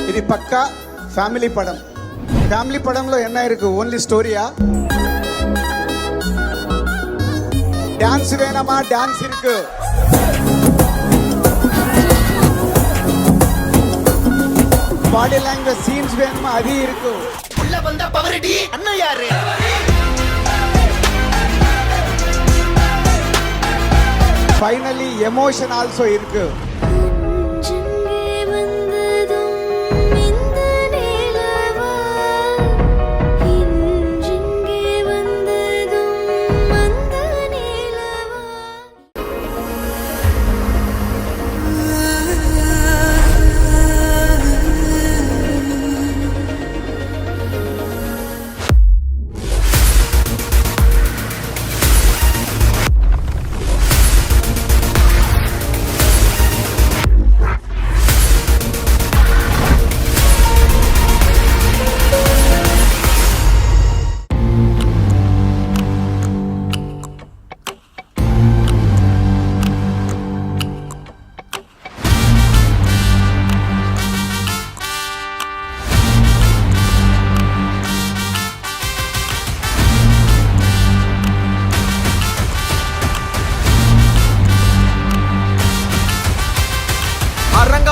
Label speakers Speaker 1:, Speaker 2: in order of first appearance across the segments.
Speaker 1: ఇది పక్కా family పడం. Family పడంలో என்ன இருக்கு? ఓన్లీ స్టోరీயா? டான்ஸ் வேணுமா? டான்ஸ் இருக்கு. பாடி லாங்குவேஜ் சீன்ஸ் வேணுமா? அது இருக்கு.
Speaker 2: உள்ள வந்த பவர்டி அண்ணன் யாரு?
Speaker 1: ஃபைனலி எமோஷன் ஆல்சோ இருக்கு.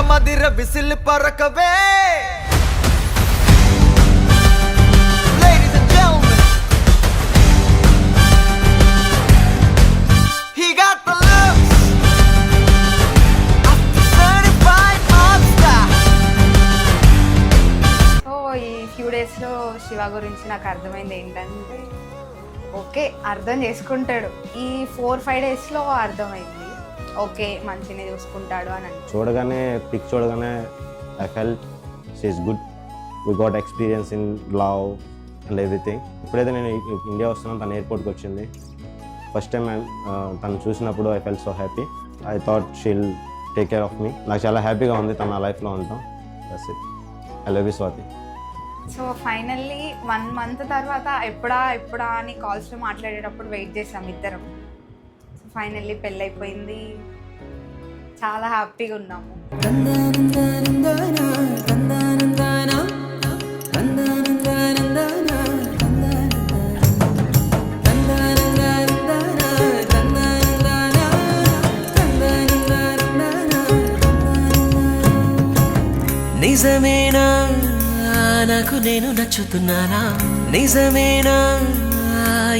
Speaker 2: மதிர whistle பறக்கவே. Ladies and gentlemen, he got the looks of the certified monster.
Speaker 3: So ఈ ఫ్యూ డేస్లో శివ గురించి నాకు అర్థమైంది ఏంటంటే ఓకే అర్థం చేసుకుంటాడు. ఈ 4-5 డేస్లో అర్థమైంది ఓకే మంచిగా చూసుకుంటాడు అని.
Speaker 4: చూడగానే పిక్ చూడగానే I felt she is good. We got experience in love and everything. ఇప్పుడైతే నేను ఇండియా వస్తున్నాను, తను ఎయిర్పోర్ట్కి వచ్చింది. ఫస్ట్ టైం తను చూసినప్పుడు I felt so happy. I thought she'll take care of me. నాకు చాలా హ్యాపీగా ఉంది తన లైఫ్లో ఉంటాం. That's it. I love you Swathi.
Speaker 3: So finally 1 month తర్వాత ఎప్పుడా అని కాల్స్లో మాట్లాడేటప్పుడు వెయిట్ చేసాం ఇద్దరం. సో ఫైనల్లీ పెళ్ళైపోయింది, చాలా హ్యాపీగా ఉన్నాము.
Speaker 5: నిజమేనా నాకు నేను నచ్చుతున్నానా? నిజమేనా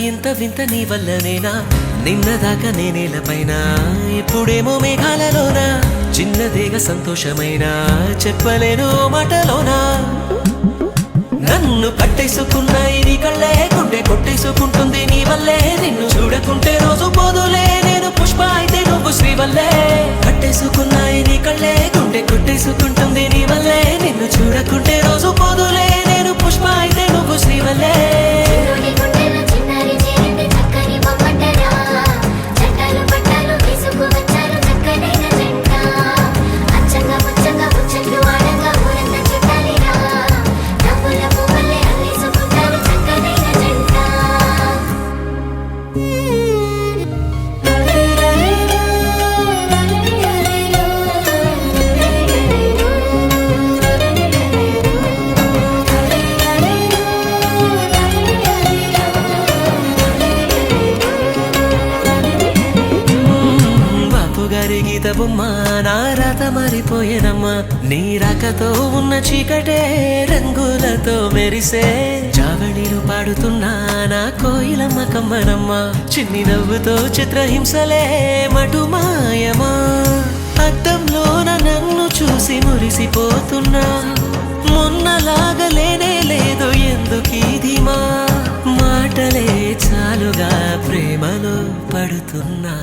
Speaker 5: ఇంత వింత నీ వల్లనేనా? నిన్నదాకా నేనేలపైన ఇప్పుడేమో మేఘాలలోనా. చిన్నదేగా సంతోషమైనా చెప్పలేను మాటలోనా. నన్ను కట్టేసుకున్నాయి నీ కళ్ళే, గుండె కొట్టేసుకుంటుంది నీ వల్లే. నిన్ను చూడకుంటే రోజు పోదులే, నేను పుష్ప అయితే నువ్వు శ్రీవల్లే. కట్టేసుకున్నాయి నీ కళ్ళే, గుండె కొట్టేసుకుంటుంది నీ వల్లే. నిన్ను చూడకుంటే రోజు పోదులే, నేను పుష్ప అయితే నువ్వు శ్రీవల్లే. గీత బొమ్మ నా రాత మారిపోయేనమ్మా. నీ రాకతో ఉన్న చీకటే రంగులతో మెరిసే. జావళిలు పాడుతున్నా నా కోయిలమ్మ కమ్మనమ్మ. చిన్ని నవ్వుతో చిత్రహింసలే మటుమాయమా. అద్దంలోన నన్ను చూసి మురిసిపోతున్నా. మొన్నలాగలేనే లేదు ఎందుకీదిమా. మాటలే చాలుగా ప్రేమలో పడుతున్నా.